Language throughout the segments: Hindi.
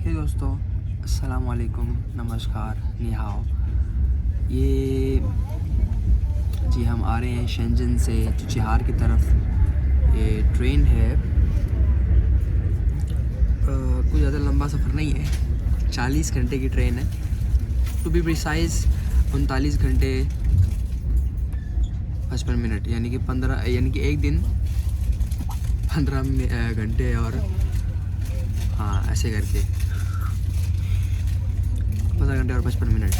हे दोस्तों, अस्सलाम वालेकुम, नमस्कार, नि हाओ। ये जी हम आ रहे हैं शेंजन से चुचिहार की तरफ। ये ट्रेन है, कोई ज़्यादा लंबा सफ़र नहीं है, 40 घंटे की ट्रेन है। टू बी प्रिसाइज 39 घंटे 55 मिनट, यानी कि एक दिन 15 घंटे और हाँ ऐसे करके 15 घंटे और 55 मिनट,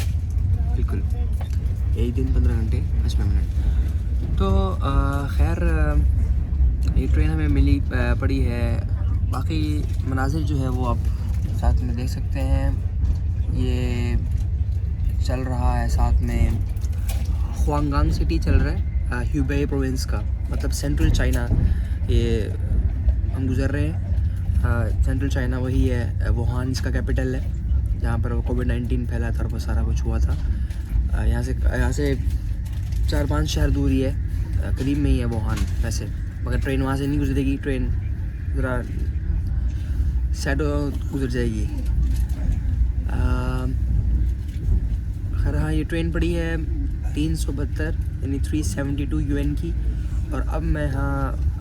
बिल्कुल एक दिन 15 घंटे 55 मिनट। तो खैर ये ट्रेन हमें मिली पड़ी है। बाकी मनाजिर जो है वो आप साथ में देख सकते हैं। ये चल रहा है साथ में ख्वांगांग सिटी चल रहा है, ह्यूबे प्रोविंस का, मतलब सेंट्रल चाइना। ये हम गुज़र रहे हैं। सेंट्रल चाइना वही है, वुहान इसका कैपिटल है, जहाँ पर कोविड-19 फैला था और वो सारा कुछ हुआ था। यहाँ से 4-5 शहर दूर ही है, करीब में ही है वुहान वैसे, मगर ट्रेन वहाँ से नहीं गुजरेगी। ट्रेन ज़रा सैडो गुजर जाएगी। खैर हाँ, ये ट्रेन पड़ी है 372 यानी 372 यूएन की। और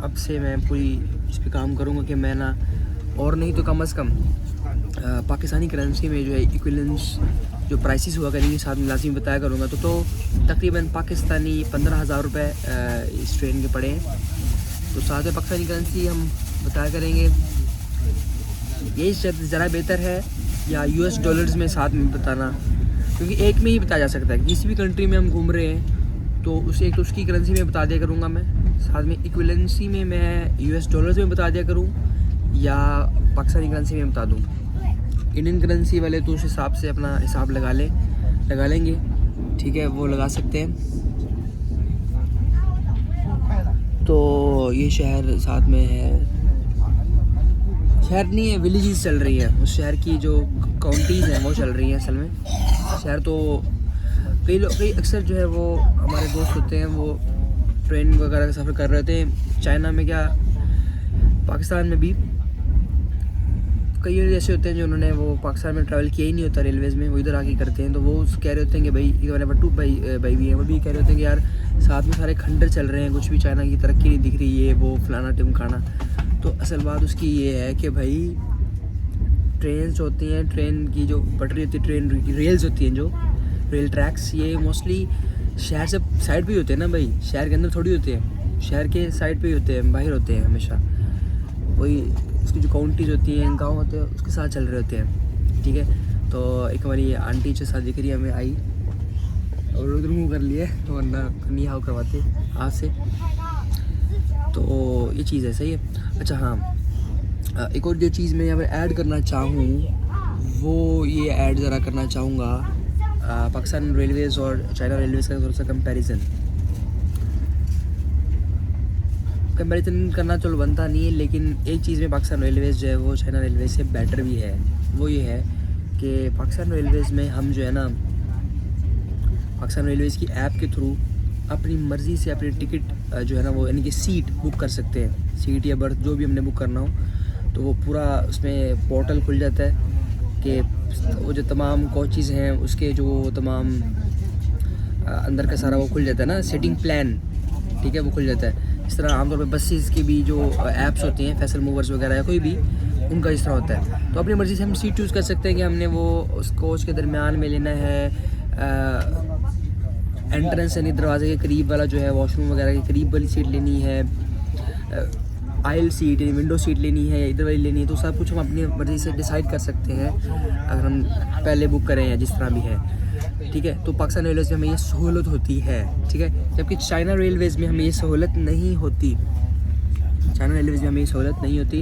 अब से मैं पूरी इस पर काम करूँगा कि मैं ना, और नहीं तो कम से कम पाकिस्तानी करेंसी में जो है इक्विवेलेंस जो प्राइसेस हुआ करेंगे साथ में लाज़मी बताया करूँगा। तो तकरीबन पाकिस्तानी 15,000 रुपये इस ट्रेन के पड़े हैं। तो साथ में पाकिस्तानी करेंसी हम बताया करेंगे। यही ज़रा बेहतर है या यूएस डॉलर्स में साथ में बताना, क्योंकि एक में ही बताया जा सकता है। किसी भी कंट्री में हम घूम रहे हैं तो उसकी करेंसी में बता दिया करूँगा मैं, साथ में इक्विवेलेंसी में मैं यूएस डॉलर्स में बता दिया करूँ या पाकिस्तानी करेंसी में बता दूँ। इंडियन करेंसी वाले तो उस हिसाब से अपना हिसाब लगा लेंगे, ठीक है, वो लगा सकते हैं। तो ये शहर साथ में है, शहर नहीं है, विलेजेस चल रही है। उस शहर की जो काउंटीज़ हैं वो चल रही हैं असल में। शहर तो कई अक्सर जो है वो हमारे दोस्त होते हैं, वो ट्रेन वगैरह का सफ़र कर रहे थे चाइना में, क्या पाकिस्तान में भी कई ऐसे होते हैं जो उन्होंने वो पाकिस्तान में ट्रैवल किया ही नहीं होता रेलवेज़ में, वो इधर आके करते हैं। तो वो कह रहे होते हैं कि भाई हमारे बट्टू भाई भी हैं, वो भी कह रहे होते हैं कि यार साथ में सारे खंडर चल रहे हैं, कुछ भी चाइना की तरक्की नहीं दिख रही है, वो फलाना टिमकाना। तो असल बात उसकी ये है कि भाई ट्रेन्स होती हैं, ट्रेन की जो पटरी होती है, ट्रेन की रेल्स होती हैं, जो रेल ट्रैक्स, ये मोस्टली शहर से साइड पे ही होते हैं ना भाई, शहर के अंदर थोड़ी होते हैं, शहर के साइड पे ही होते हैं, बाहर होते हैं हमेशा। वही उसकी जो काउंटीज होती हैं, गांव होते हैं, उसके साथ चल रहे होते हैं, ठीक है। तो एक हमारी आंटी जो साथ दिख रही है हमें आई और उधर मुँह कर लिए, तो वरना नहीं हाउ करवाते हाथ से। तो ये चीज़ है, सही है। अच्छा हाँ, एक और जो चीज़ मैं यहाँ पर ऐड करना चाहूँ वो ये ऐड ज़रा करना चाहूँगा, पाकिस्तान रेलवेज़ और चाइना रेलवेज़ का थोड़ा सा कंपैरिजन करना चलो बनता नहीं है, लेकिन एक चीज़ में पाकिस्तान रेलवेज़ जो है वो चाइना रेलवे से बेटर भी है। वो ये है कि पाकिस्तान रेलवेज़ में हम जो है ना, पाकिस्तान रेलवेज़ की ऐप के थ्रू अपनी मर्ज़ी से अपनी टिकट जो है ना वो, यानी कि सीट बुक कर सकते हैं। सीट या बर्थ जो भी हमने बुक करना हो, तो वो पूरा उसमें पोर्टल खुल जाता है कि वो जो तमाम कोचेज़ हैं उसके जो तमाम अंदर का सारा वो खुल जाता है ना, सेटिंग प्लान, ठीक है, वो खुल जाता है। इस तरह आमतौर पर बसेस की भी जो ऐप्स होती हैं, फैसल मूवर्स वगैरह या कोई भी, उनका इस तरह होता है। तो अपनी मर्ज़ी से हम सीट चूज़ कर सकते हैं कि हमने वो उस कोच के दरमियान में लेना है, एंट्रेंस यानी दरवाजे के करीब वाला जो है, वॉशरूम वगैरह के करीब वाली सीट लेनी है, आइल सीट यानी विंडो सीट लेनी है या इधर वाली लेनी है। तो सब कुछ हम अपनी मर्ज़ी से डिसाइड कर सकते हैं अगर हम पहले बुक करें या जिस तरह भी है, ठीक है। तो पाकिस्तान रेलवेज़ में हमें ये सहूलत होती है, ठीक है, जबकि चाइना रेलवेज़ में हमें ये सहूलत नहीं होती। चाइना रेलवेज़ में हमें ये सहूलत नहीं होती।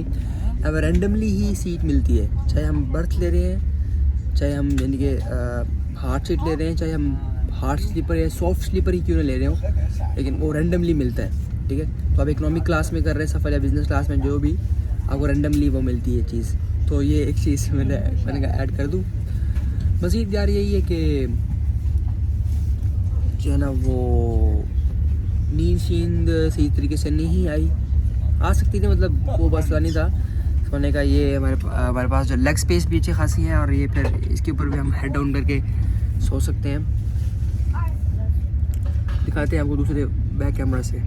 अब रैंडमली ही सीट मिलती है, चाहे हम बर्थ ले रहे हैं, चाहे हम यानी कि हार्ड सीट ले रहे हैं, चाहे हम हार्ड स्लीपर या सॉफ्ट स्लीपर ही क्यों ना ले रहे हो, लेकिन वो रैंडमली मिलता है, ठीक है। तो आप इकोनॉमिक क्लास में कर रहे हैं सफ़र या बिज़नेस क्लास में, जो भी आपको रैंडमली वो मिलती है चीज़। तो ये एक चीज़ मैंने कहा ऐड कर दूँ। मज़ीद यार यही है कि जो है ना वो नींद सही तरीके से नहीं आई, आ सकती थी, मतलब वो मसला नहीं था। सोने का। ये हमारे पास जो लेग स्पेस भी अच्छी खासी है, और ये फिर इसके ऊपर भी हम हेड डाउन करके सो सकते हैं। दिखाते हैं आपको दूसरे बैक कैमरा से।